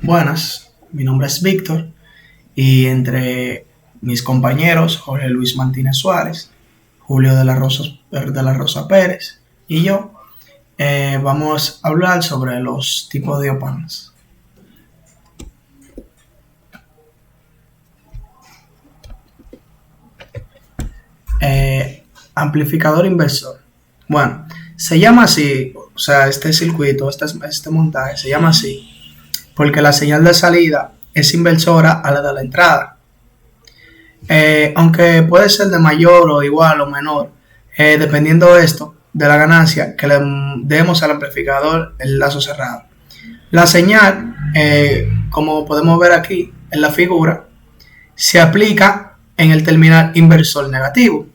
Buenas, mi nombre es Víctor y entre mis compañeros Jorge Luis Martínez Suárez, Julio de la Rosa Pérez y yo vamos a hablar sobre los tipos de OPAMs. Amplificador inversor. Bueno, se llama así, o sea, este circuito, este montaje se llama así porque la señal de salida es inversora a la de la entrada. Aunque puede ser de mayor o igual o menor, dependiendo esto de la ganancia que le demos al amplificador el lazo cerrado. La señal, como podemos ver aquí en la figura, se aplica en el terminal inversor negativo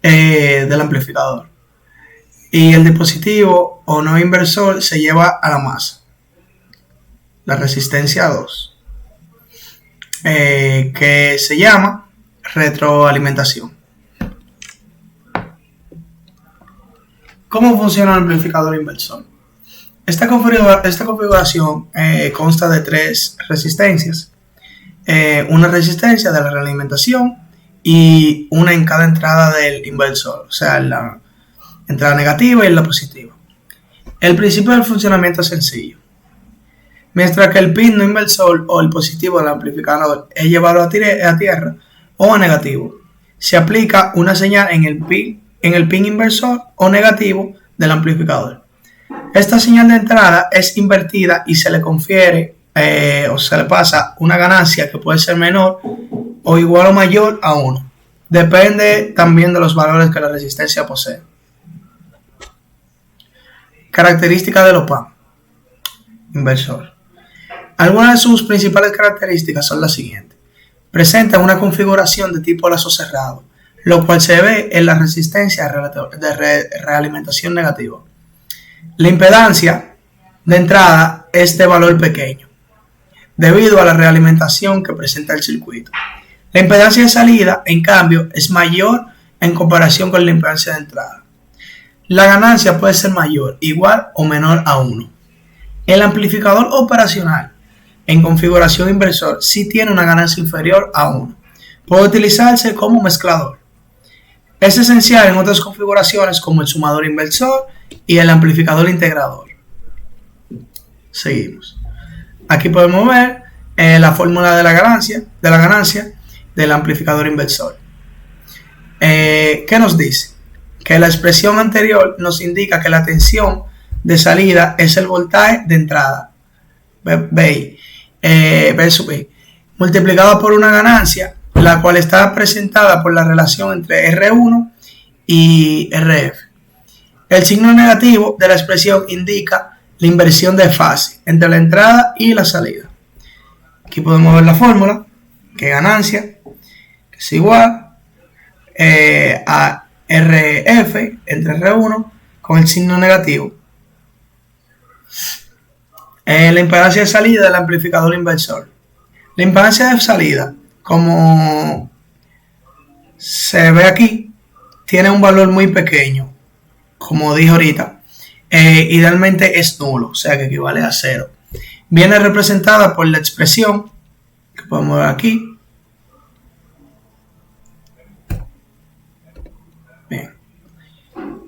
del amplificador. Y el dispositivo o no inversor se lleva a la masa, la resistencia 2, que se llama retroalimentación. ¿Cómo funciona el amplificador inversor? Esta configuración consta de 3 resistencias. Una resistencia de la realimentación y una en cada entrada del inversor, o sea, la entrada negativa y la positiva. El principio del funcionamiento es sencillo. Mientras que el pin no inversor o el positivo del amplificador es llevado a tierra o a negativo, se aplica una señal en el pin inversor o negativo del amplificador. Esta señal de entrada es invertida y se le confiere o se le pasa una ganancia que puede ser menor o igual o mayor a 1. Depende también de los valores que la resistencia posee. Características del OPAM inversor. Algunas de sus principales características son las siguientes. Presenta una configuración de tipo lazo cerrado, lo cual se ve en la resistencia de realimentación negativa. La impedancia de entrada es de valor pequeño, debido a la realimentación que presenta el circuito. La impedancia de salida, en cambio, es mayor en comparación con la impedancia de entrada. La ganancia puede ser mayor, igual o menor a 1. El amplificador operacional en configuración inversor sí tiene una ganancia inferior a 1. Puede utilizarse como mezclador. Es esencial en otras configuraciones como el sumador inversor y el amplificador integrador. Seguimos. Aquí podemos ver la fórmula de la ganancia del amplificador inversor. ¿Qué nos dice? Que la expresión anterior nos indica que la tensión de salida es el voltaje de entrada, B sub I, multiplicado por una ganancia, la cual está representada por la relación entre R1 y RF. El signo negativo de la expresión indica la inversión de fase entre la entrada y la salida. Aquí podemos ver la fórmula, que ganancia que es igual a RF entre R1 con el signo negativo. La impedancia de salida del amplificador inversor. La impedancia de salida, como se ve aquí, tiene un valor muy pequeño, como dije ahorita. Idealmente es nulo, o sea que equivale a 0. Viene representada por la expresión que podemos ver aquí. Bien.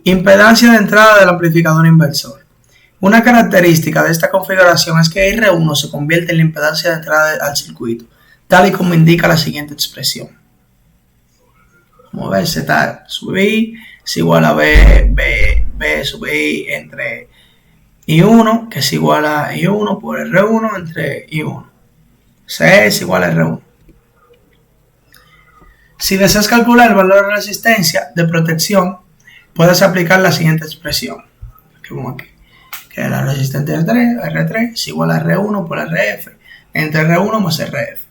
Impedancia de entrada del amplificador inversor. Una característica de esta configuración es que R1 se convierte en la impedancia de entrada al circuito, tal y como indica la siguiente expresión. Vamos a ver, Z sub I es igual a B sub I entre I1, que es igual a I1 por R1 entre I1. C es igual a R1. Si deseas calcular el valor de resistencia de protección, puedes aplicar la siguiente expresión. Que la resistencia R3 es igual a R1 por RF entre R1 más RF.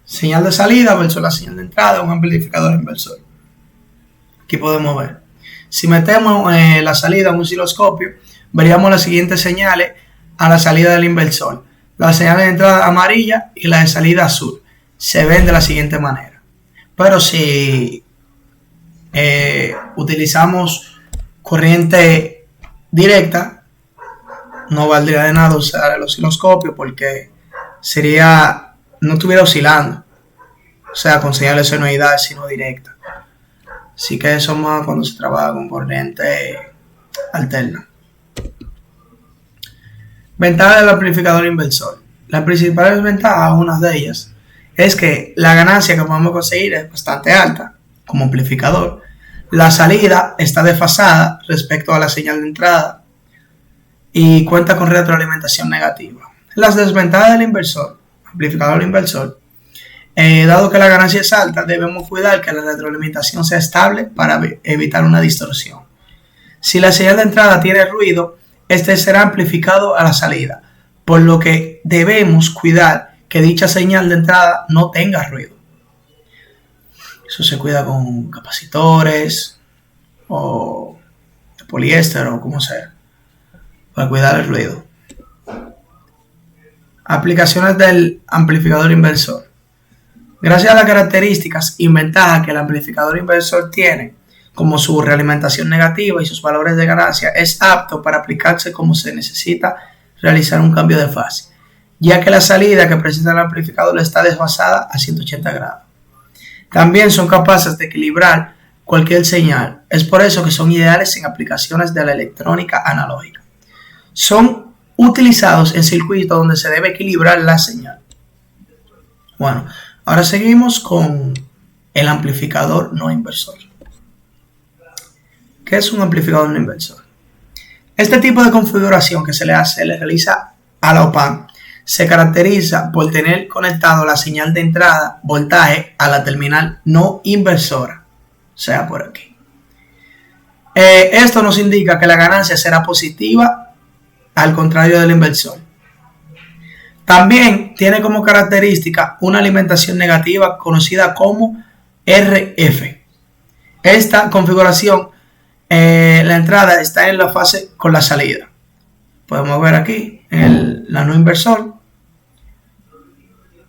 Señal de salida versus la señal de entrada de un amplificador inversor. Aquí podemos ver. Si metemos la salida en un osciloscopio, veríamos las siguientes señales a la salida del inversor. La señal de entrada amarilla y la de salida azul. Se ven de la siguiente manera. Pero si utilizamos corriente directa, no valdría de nada usar el osciloscopio porque no estuviera oscilando, o sea, con señales senoidales, sino directa. Así que eso más cuando se trabaja con corriente alterna. Ventaja del amplificador inversor. Las principales ventajas, una de ellas, es que la ganancia que podemos conseguir es bastante alta como amplificador. La salida está desfasada respecto a la señal de entrada y cuenta con retroalimentación negativa. Las desventajas del amplificador inversor. Dado que la ganancia es alta, debemos cuidar que la retroalimentación sea estable para evitar una distorsión. Si la señal de entrada tiene ruido, este será amplificado a la salida, por lo que debemos cuidar que dicha señal de entrada no tenga ruido. Eso se cuida con capacitores o de poliéster o como sea, para cuidar el ruido. Aplicaciones del amplificador inversor. Gracias a las características y ventajas que el amplificador inversor tiene, como su realimentación negativa y sus valores de ganancia, es apto para aplicarse como se necesita realizar un cambio de fase, ya que la salida que presenta el amplificador está desfasada a 180 grados. También son capaces de equilibrar cualquier señal, es por eso que son ideales en aplicaciones de la electrónica analógica. Son utilizados en circuitos donde se debe equilibrar la señal. Bueno, ahora seguimos con el amplificador no inversor. ¿Qué es un amplificador no inversor? Este tipo de configuración que se le realiza a la OP-Amp se caracteriza por tener conectado la señal de entrada voltaje a la terminal no inversora, o sea, por aquí. Esto nos indica que la ganancia será positiva, al contrario del inversor. También tiene como característica una alimentación negativa conocida como RF. Esta configuración, la entrada está en la fase con la salida. Podemos ver aquí la no inversor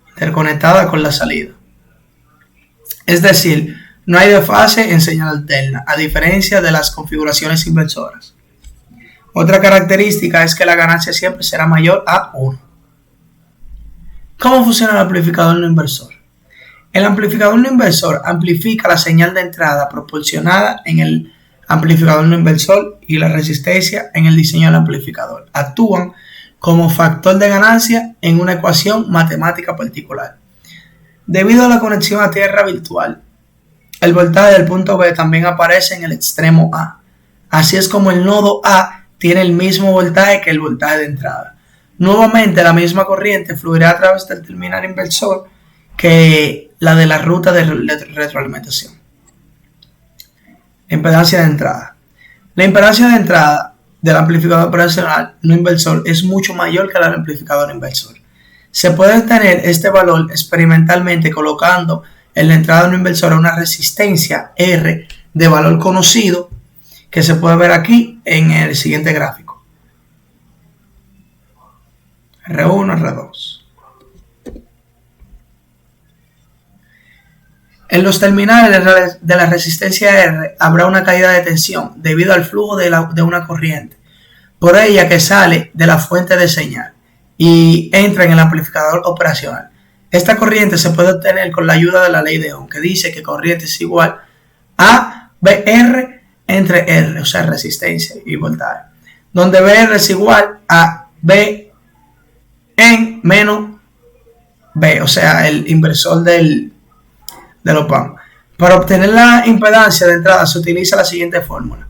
interconectada con la salida. Es decir, no hay desfase en señal alterna, a diferencia de las configuraciones inversoras. Otra característica es que la ganancia siempre será mayor a 1. ¿Cómo funciona el amplificador no inversor? El amplificador no inversor amplifica la señal de entrada proporcionada en el amplificador no inversor y la resistencia en el diseño del amplificador. Actúan como factor de ganancia en una ecuación matemática particular. Debido a la conexión a tierra virtual, el voltaje del punto B también aparece en el extremo A. Así es como el nodo A tiene el mismo voltaje que el voltaje de entrada. Nuevamente, la misma corriente fluirá a través del terminal inversor que la de la ruta de retroalimentación. Impedancia de entrada. La impedancia de entrada del amplificador operacional no inversor es mucho mayor que la del amplificador inversor. Se puede obtener este valor experimentalmente colocando en la entrada no inversora una resistencia R de valor conocido que se puede ver aquí en el siguiente gráfico. R1, R2. En los terminales de la resistencia R habrá una caída de tensión debido al flujo de una corriente por ella que sale de la fuente de señal y entra en el amplificador operacional. Esta corriente se puede obtener con la ayuda de la ley de Ohm, que dice que corriente es igual a VR entre R, o sea, resistencia y voltaje, donde VR es igual a B en menos B, o sea, el inversor del OP-Amp. Para obtener la impedancia de entrada se utiliza la siguiente fórmula.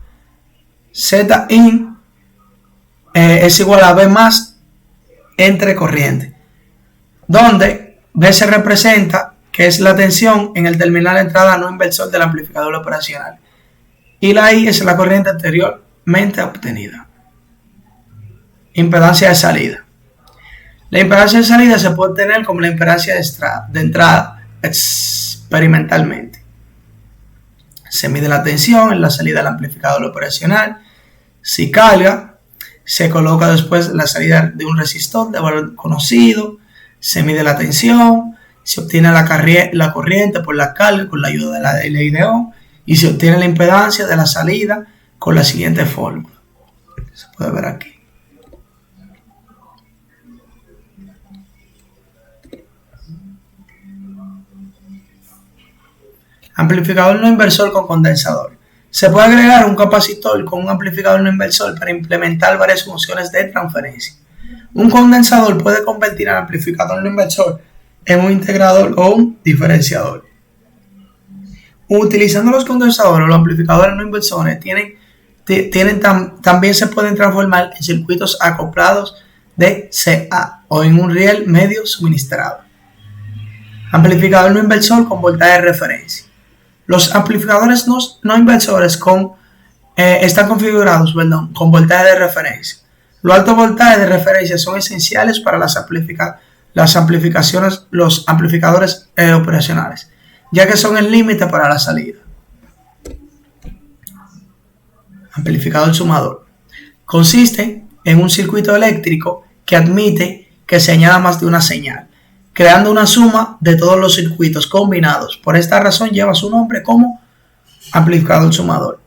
Zin es igual a B más entre corriente, donde B se representa que es la tensión en el terminal de entrada no inversor del amplificador operacional y la I es la corriente anteriormente obtenida. Impedancia de salida. La impedancia de salida se puede obtener como la impedancia de entrada experimentalmente. Se mide la tensión en la salida del amplificador operacional. Si carga, se coloca después la salida de un resistor de valor conocido. Se mide la tensión. Se obtiene la corriente por la carga con la ayuda de la ley de Ohm. Y se obtiene la impedancia de la salida con la siguiente fórmula. Se puede ver aquí. Amplificador no inversor con condensador. Se puede agregar un capacitor con un amplificador no inversor para implementar varias funciones de transferencia. Un condensador puede convertir al amplificador no inversor en un integrador o un diferenciador. Utilizando los condensadores o los amplificadores no inversores también se pueden transformar en circuitos acoplados de CA o en un riel medio suministrado. Amplificador no inversor con voltaje de referencia. Los amplificadores no inversores están configurados con voltaje de referencia. Los altos voltajes de referencia son esenciales para los amplificadores operacionales, ya que son el límite para la salida. Amplificador sumador. Consiste en un circuito eléctrico que admite que se añada más de una señal, creando una suma de todos los circuitos combinados. Por esta razón lleva su nombre como amplificador sumador.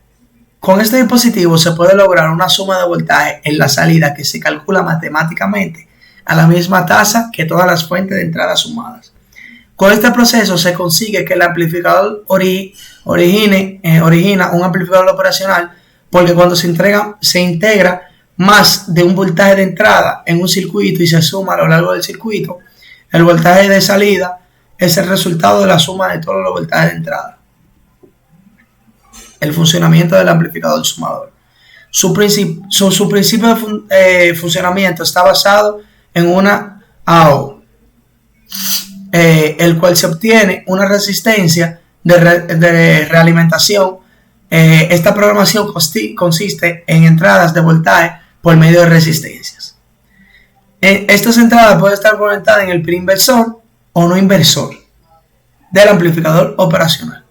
Con este dispositivo se puede lograr una suma de voltaje en la salida que se calcula matemáticamente a la misma tasa que todas las fuentes de entrada sumadas. Con este proceso se consigue que el amplificador origina un amplificador operacional, porque cuando se integra más de un voltaje de entrada en un circuito y se suma a lo largo del circuito, el voltaje de salida es el resultado de la suma de todos los voltajes de entrada. El funcionamiento del amplificador sumador. Su principio de funcionamiento está basado en una AO, el cual se obtiene una resistencia de realimentación. Esta programación consiste en entradas de voltaje por medio de resistencias. Estas entradas pueden estar conectadas en el pin inversor o no inversor del amplificador operacional.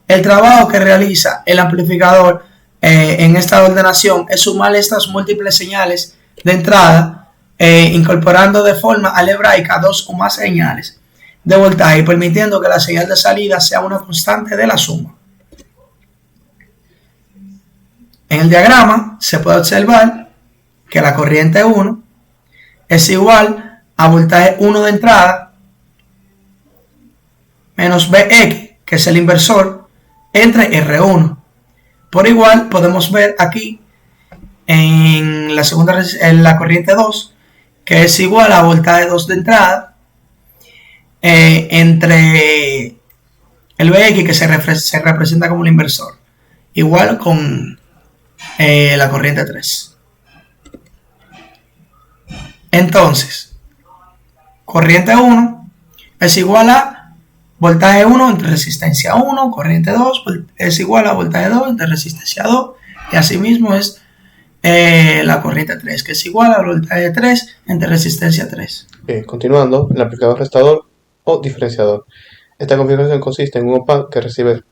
El trabajo que realiza el amplificador en esta ordenación es sumar estas múltiples señales de entrada, incorporando de forma algebraica dos o más señales de voltaje, permitiendo que la señal de salida sea una constante de la suma. En el diagrama se puede observar que la corriente 1 es igual a voltaje 1 de entrada menos Bx, que es el inversor, entre R1. Por igual podemos ver aquí en la corriente 2 que es igual a voltaje 2 de entrada entre el Bx, que se representa como el inversor, igual con la corriente 3. Entonces, corriente 1 es igual a voltaje 1 entre resistencia 1, corriente 2 es igual a voltaje 2 entre resistencia 2, y asimismo es la corriente 3, que es igual a voltaje 3 entre resistencia 3. Bien, continuando, el amplificador restador o diferenciador. Esta configuración consiste en un op-amp que recibe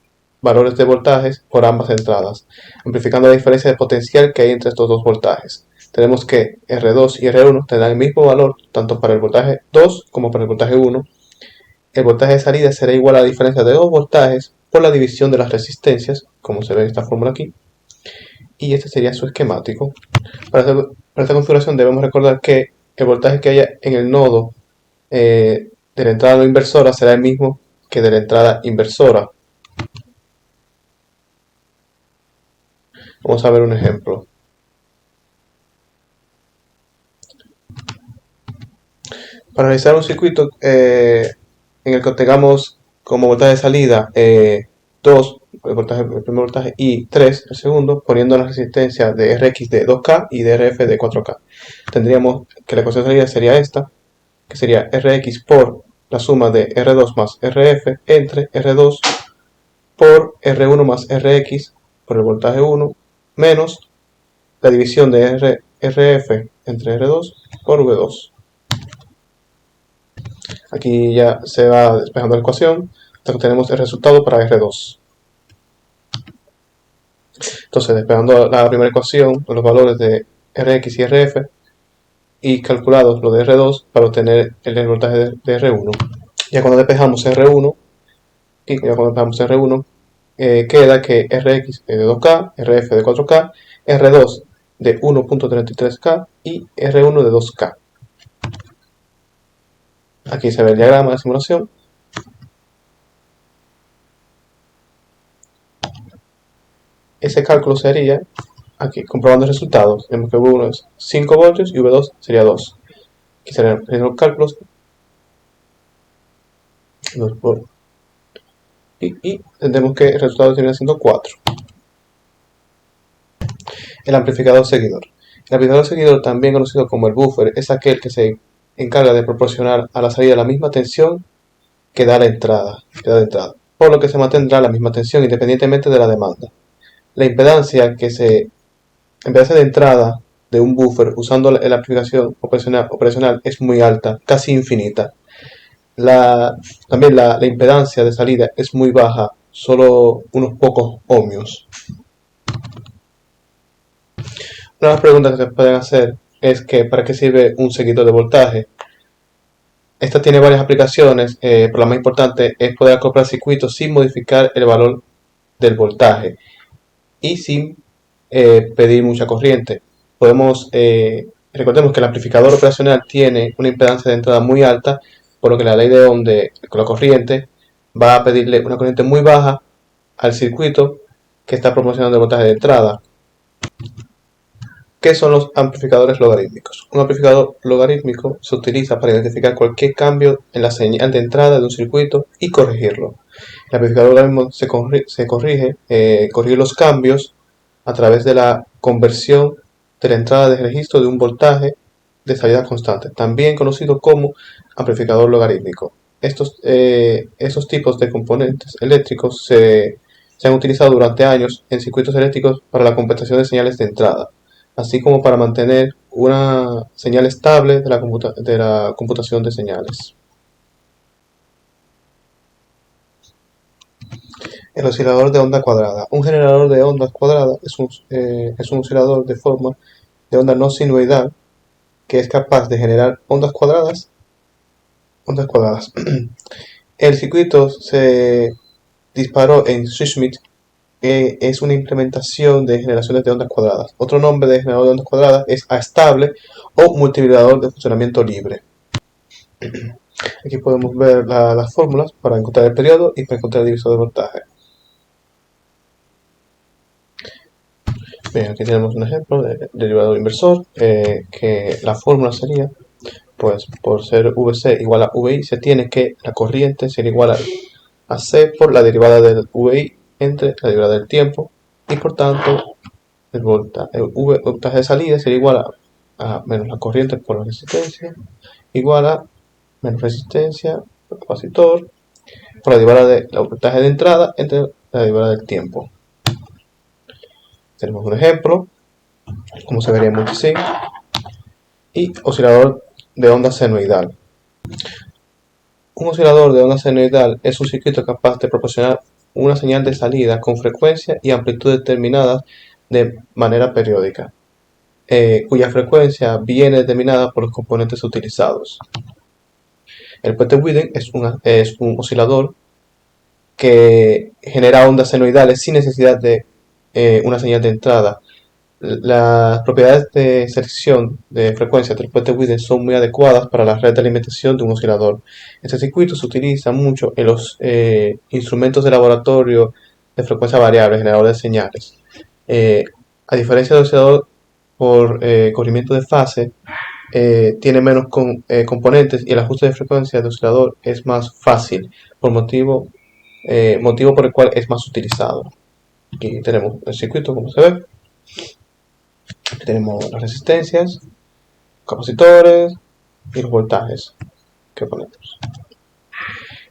valores de voltajes por ambas entradas, amplificando la diferencia de potencial que hay entre estos dos voltajes. Tenemos que R2 y R1 tendrán el mismo valor tanto para el voltaje 2 como para el voltaje 1. El voltaje de salida será igual a la diferencia de dos voltajes por la división de las resistencias, como se ve en esta fórmula aquí. Y este sería su esquemático. Para esta configuración debemos recordar que el voltaje que haya en el nodo de la entrada no inversora será el mismo que de la entrada inversora. Vamos a ver un ejemplo. Para realizar un circuito en el que tengamos como voltaje de salida 2, el primer voltaje, y 3, el segundo, poniendo la resistencia de Rx de 2K y de Rf de 4K. Tendríamos que la ecuación de salida sería esta, que sería Rx por la suma de R2 más Rf entre R2 por R1 más Rx por el voltaje 1 menos la división de Rf entre R2 por V2. Aquí ya se va despejando la ecuación hasta que tenemos el resultado para R2. Entonces, despejando la primera ecuación, los valores de Rx y Rf, y calculados los de R2 para obtener el voltaje de R1. Ya cuando despejamos R1, queda que Rx es de 2K, Rf de 4K, R2 de 1.33K y R1 de 2K. Aquí se ve el diagrama de simulación. Ese cálculo sería, aquí comprobando los resultados, vemos que V1 es 5 voltios y V2 sería 2. Aquí serían los cálculos. 2 por, y tendremos que el resultado termina siendo 4. El amplificador seguidor. El amplificador seguidor, también conocido como el buffer, es aquel que se encarga de proporcionar a la salida la misma tensión que da la entrada, por lo que se mantendrá la misma tensión independientemente de la demanda. La impedancia de entrada de un buffer usando la amplificación operacional es muy alta, casi infinita. También la impedancia de salida es muy baja, solo unos pocos ohmios. Una de las preguntas que se pueden hacer es que ¿para qué sirve un seguidor de voltaje? Esta tiene varias aplicaciones, pero la más importante es poder acoplar circuitos sin modificar el valor del voltaje y sin pedir mucha corriente. Recordemos que el amplificador operacional tiene una impedancia de entrada muy alta, por lo que la ley de Ohm con la corriente va a pedirle una corriente muy baja al circuito que está proporcionando el voltaje de entrada. ¿Qué son los amplificadores logarítmicos? Un amplificador logarítmico se utiliza para identificar cualquier cambio en la señal de entrada de un circuito y corregirlo. El amplificador logarítmico se corrige los cambios a través de la conversión de la entrada de registro de un voltaje de salida constante, también conocido como amplificador logarítmico. Estos tipos de componentes eléctricos se han utilizado durante años en circuitos eléctricos para la compensación de señales de entrada, así como para mantener una señal estable de la computación de señales. El oscilador de onda cuadrada. Un generador de ondas cuadradas es un oscilador de forma de onda no sinusoidal que es capaz de generar ondas cuadradas. El circuito se disparó en Schmidt, que es una implementación de generaciones de ondas cuadradas. Otro nombre de generador de ondas cuadradas es astable o multivibrador de funcionamiento libre. Aquí podemos ver las fórmulas para encontrar el periodo y para encontrar el divisor de voltaje. Bien, aquí tenemos un ejemplo de derivador inversor, que la fórmula sería, pues por ser VC igual a VI, se tiene que la corriente ser igual a C por la derivada del VI entre la derivada del tiempo, y por tanto el voltaje de salida sería igual a menos la corriente por la resistencia, igual a menos resistencia por capacitor, por la derivada del voltaje de entrada entre la derivada del tiempo. Tenemos un ejemplo, como se vería mucho así, y oscilador de onda senoidal. Un oscilador de onda senoidal es un circuito capaz de proporcionar una señal de salida con frecuencia y amplitud determinadas de manera periódica, cuya frecuencia viene determinada por los componentes utilizados. El Peters-Witten es un oscilador que genera ondas senoidales sin necesidad de una señal de entrada. Las propiedades de selección de frecuencia del Peters-Witten son muy adecuadas para la red de alimentación de un oscilador. Este circuito se utiliza mucho en los instrumentos de laboratorio de frecuencia variable, generador de señales. A diferencia del oscilador por corrimiento de fase, tiene menos componentes y el ajuste de frecuencia del oscilador es más fácil, motivo por el cual es más utilizado. Aquí tenemos el circuito, como se ve. Aquí tenemos las resistencias, capacitores y los voltajes que ponemos.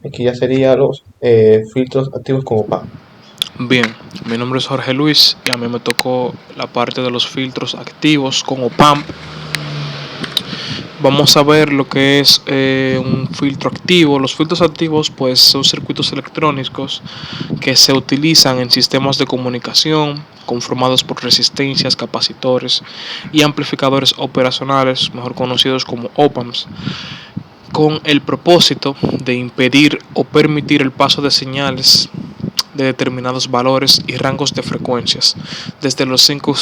Aquí ya serían los filtros activos con OPAMP. Bien, mi nombre es Jorge Luis y a mí me tocó la parte de los filtros activos con OPAMP. Vamos a ver lo que es un filtro activo. Los filtros activos pues son circuitos electrónicos que se utilizan en sistemas de comunicación conformados por resistencias, capacitores y amplificadores operacionales, mejor conocidos como OPAMPs, con el propósito de impedir o permitir el paso de señales de determinados valores y rangos de frecuencias, desde los 5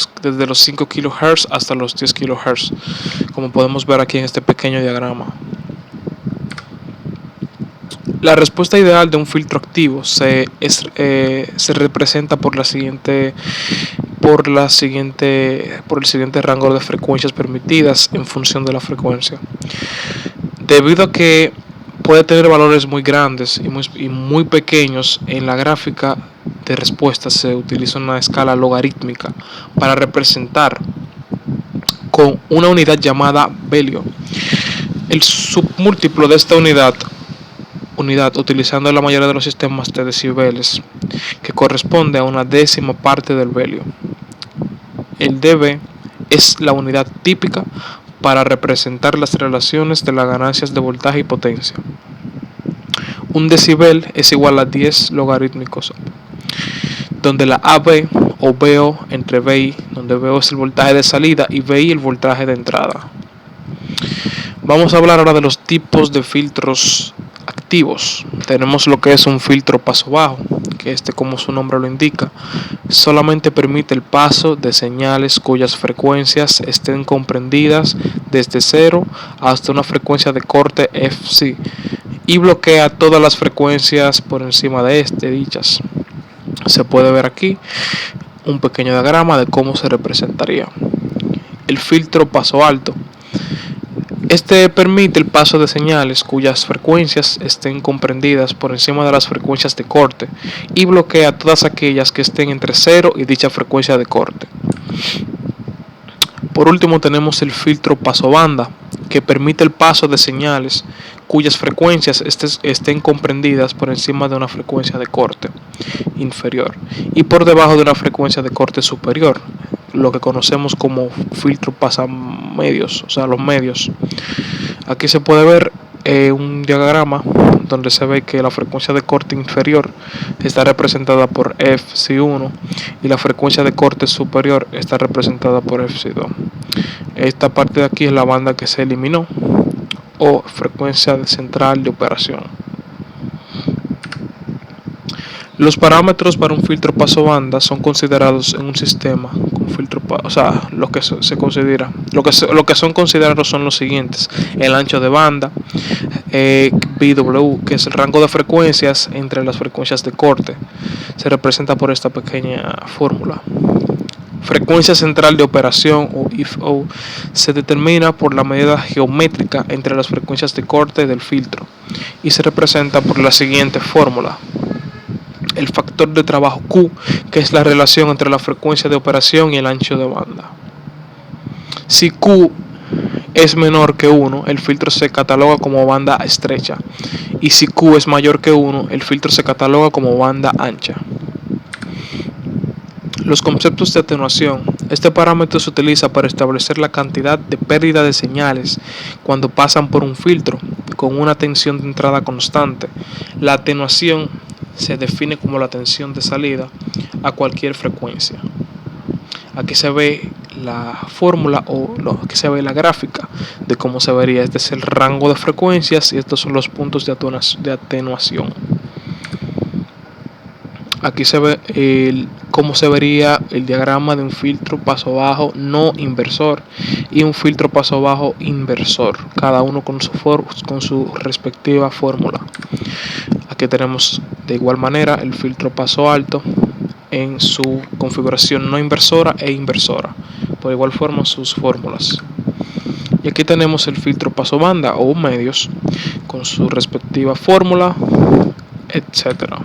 kHz hasta los 10 kHz, como podemos ver aquí en este pequeño diagrama. La respuesta ideal de un filtro activo se representa por el siguiente rango de frecuencias permitidas en función de la frecuencia. Debido a que puede tener valores muy grandes y muy pequeños, en la gráfica de respuesta se utiliza una escala logarítmica para representar con una unidad llamada velio. El submúltiplo de esta unidad utilizando la mayoría de los sistemas de decibeles, que corresponde a una décima parte del velio. El dB es la unidad típica para representar las relaciones de las ganancias de voltaje y potencia. Un decibel es igual a 10 logarítmicos, donde la AB o VO entre VI, donde VO es el voltaje de salida y VI el voltaje de entrada. Vamos a hablar ahora de los tipos de filtros activos. Tenemos lo que es un filtro paso bajo, que como su nombre lo indica, solamente permite el paso de señales cuyas frecuencias estén comprendidas desde 0 hasta una frecuencia de corte Fc y bloquea todas las frecuencias por encima de dichas. Se puede ver aquí un pequeño diagrama de cómo se representaría. El filtro paso alto. Este permite el paso de señales cuyas frecuencias estén comprendidas por encima de las frecuencias de corte y bloquea todas aquellas que estén entre 0 y dicha frecuencia de corte. Por último tenemos el filtro paso banda, que permite el paso de señales cuyas frecuencias estén comprendidas por encima de una frecuencia de corte inferior y por debajo de una frecuencia de corte superior, lo que conocemos como filtro pasamedios, o sea, los medios. Aquí se puede ver un diagrama donde se ve que la frecuencia de corte inferior está representada por Fc1 y la frecuencia de corte superior está representada por Fc2. Esta parte de aquí es la banda que se eliminó, o frecuencia central de operación. Los parámetros para un filtro paso banda son considerados en un sistema con filtro lo que son considerados son los siguientes: el ancho de banda, BW, que es el rango de frecuencias entre las frecuencias de corte, se representa por esta pequeña fórmula. Frecuencia central de operación, o IFO, se determina por la medida geométrica entre las frecuencias de corte del filtro y se representa por la siguiente fórmula. El factor de trabajo Q, que es la relación entre la frecuencia de operación y el ancho de banda. Si Q es menor que 1, el filtro se cataloga como banda estrecha, y si Q es mayor que 1, el filtro se cataloga como banda ancha. Los conceptos de atenuación. Este parámetro se utiliza para establecer la cantidad de pérdida de señales cuando pasan por un filtro con una tensión de entrada constante. La atenuación se define como la tensión de salida a cualquier frecuencia. Aquí se ve la fórmula aquí se ve la gráfica de cómo se vería. Este es el rango de frecuencias y estos son los puntos de atenuación. Aquí se ve cómo se vería el diagrama de un filtro paso bajo no inversor y un filtro paso bajo inversor, cada uno con su respectiva fórmula. Aquí tenemos de igual manera el filtro paso alto en su configuración no inversora e inversora, por igual forma sus fórmulas. Y aquí tenemos el filtro paso banda o medios con su respectiva fórmula, etcétera.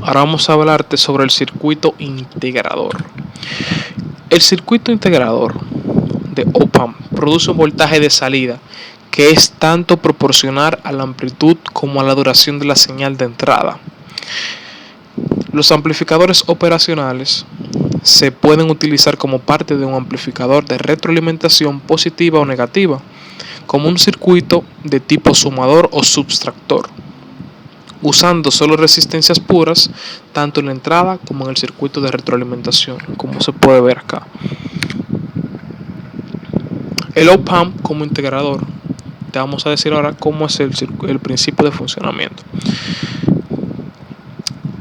Ahora vamos a hablarte sobre el circuito integrador. El circuito integrador de op-amp produce un voltaje de salida que es tanto proporcional a la amplitud como a la duración de la señal de entrada. Los amplificadores operacionales se pueden utilizar como parte de un amplificador de retroalimentación positiva o negativa, como un circuito de tipo sumador o subtractor, usando solo resistencias puras tanto en la entrada como en el circuito de retroalimentación, como se puede ver acá. El op-amp como integrador. Te vamos a decir ahora cómo es el principio de funcionamiento.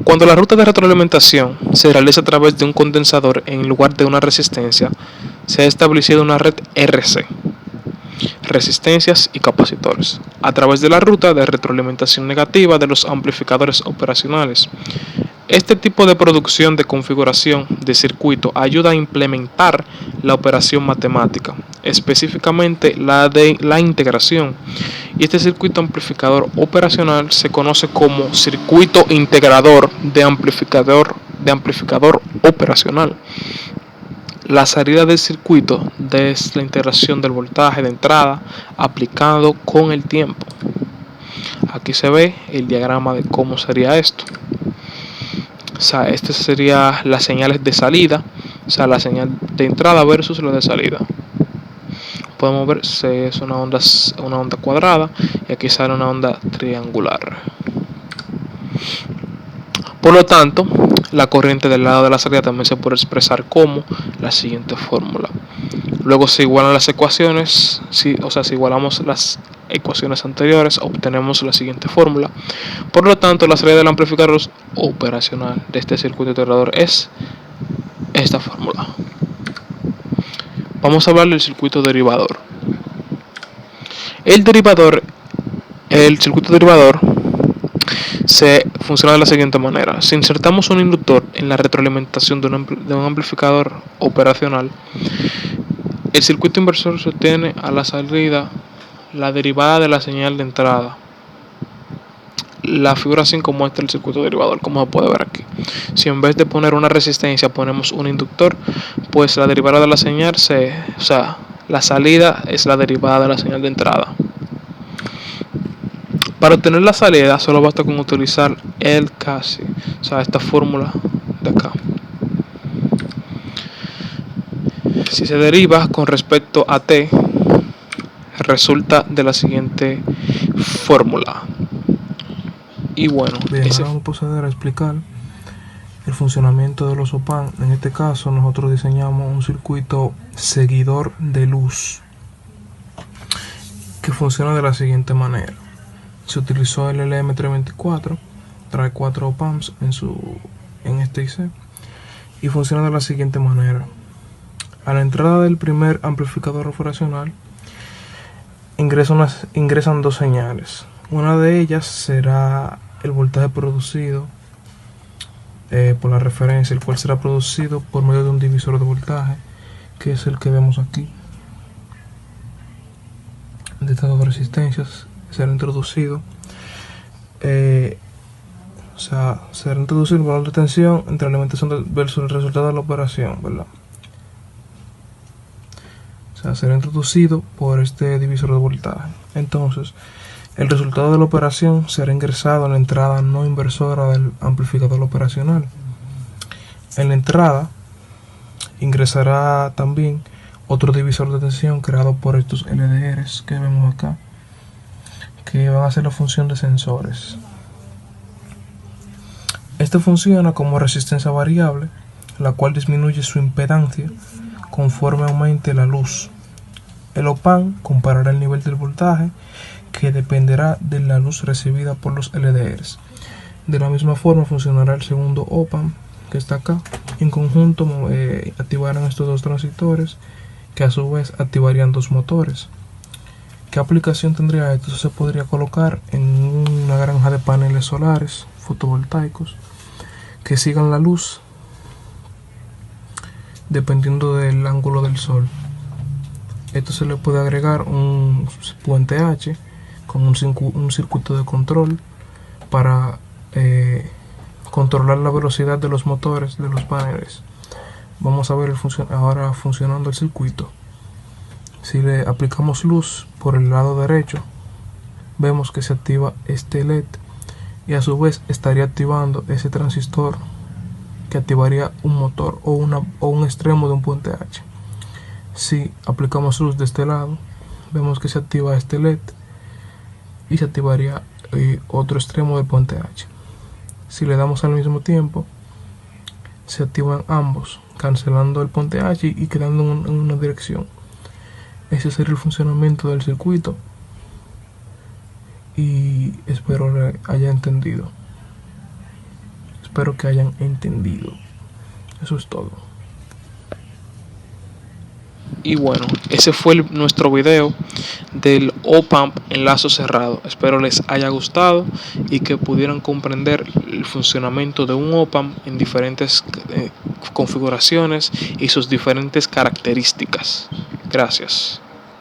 Cuando la ruta de retroalimentación se realiza a través de un condensador en lugar de una resistencia, se ha establecido una red RC, resistencias y capacitores, a través de la ruta de retroalimentación negativa de los amplificadores operacionales. Este tipo de producción de configuración de circuito ayuda a implementar la operación matemática, específicamente la de la integración. Y este circuito amplificador operacional se conoce como circuito integrador de amplificador operacional. La salida del circuito es la integración del voltaje de entrada aplicado con el tiempo. Aquí se ve el diagrama de cómo sería esto. O sea, estas serían las señales de salida, o sea, la señal de entrada versus la de salida. Podemos ver que es una onda cuadrada y aquí sale una onda triangular. Por lo tanto, la corriente del lado de la salida también se puede expresar como la siguiente fórmula. Luego se igualan las ecuaciones, si igualamos las ecuaciones anteriores, obtenemos la siguiente fórmula. Por lo tanto, la salida del amplificador operacional de este circuito integrador es esta fórmula. Vamos a hablar del circuito derivador. El circuito derivador se funciona de la siguiente manera. Si insertamos un inductor en la retroalimentación de un amplificador operacional, el circuito inversor se obtiene a la salida la derivada de la señal de entrada. La figura 5 muestra el circuito derivador, como se puede ver aquí. Si en vez de poner una resistencia ponemos un inductor, pues la derivada de la señal la salida es la derivada de la señal de entrada. Para obtener la salida solo basta con utilizar el casi, esta fórmula de acá. Si se deriva con respecto a t, resulta de la siguiente fórmula. Y bueno, bien, ahora vamos a proceder a explicar el funcionamiento de los OPAN. En este caso nosotros diseñamos un circuito seguidor de luz que funciona de la siguiente manera. Se utilizó el LM324, trae 4 OPAMs en este IC y funciona de la siguiente manera. A la entrada del primer amplificador operacional ingresan 2 señales. Una de ellas será el voltaje producido por la referencia, el cual será producido por medio de un divisor de voltaje, que es el que vemos aquí. De estas 2 resistencias será introducido será introducido el valor de tensión entre la alimentación versus el resultado de la operación, ¿verdad? Será introducido por este divisor de voltaje. Entonces, el resultado de la operación será ingresado en la entrada no inversora del amplificador operacional. En la entrada ingresará también otro divisor de tensión creado por estos LDRs que vemos acá, que van a hacer la función de sensores. Este funciona como resistencia variable, la cual disminuye su impedancia conforme aumente la luz. El OPAN comparará el nivel del voltaje, que dependerá de la luz recibida por los LDRs. De la misma forma funcionará el segundo OPAN, que está acá. En conjunto activarán estos 2 transistores, que a su vez activarían 2 motores. ¿Qué aplicación tendría esto? Se podría colocar en una granja de paneles solares fotovoltaicos que sigan la luz dependiendo del ángulo del sol. Esto se le puede agregar un puente H con un circuito de control para controlar la velocidad de los motores de los paneles. Vamos a ver ahora funcionando el circuito. Si le aplicamos luz por el lado derecho, vemos que se activa este LED y a su vez estaría activando ese transistor que activaría un motor o un extremo de un puente H. Si aplicamos luz de este lado, vemos que se activa este LED y se activaría otro extremo del puente H. Si le damos al mismo tiempo, se activan ambos, cancelando el puente H y quedando en una dirección. Ese sería el funcionamiento del circuito y espero haya entendido. espero que hayan entendido. Eso es todo. Y bueno, ese fue nuestro video del OPAMP en lazo cerrado. Espero les haya gustado y que pudieran comprender el funcionamiento de un OPAMP en diferentes configuraciones y sus diferentes características. Gracias.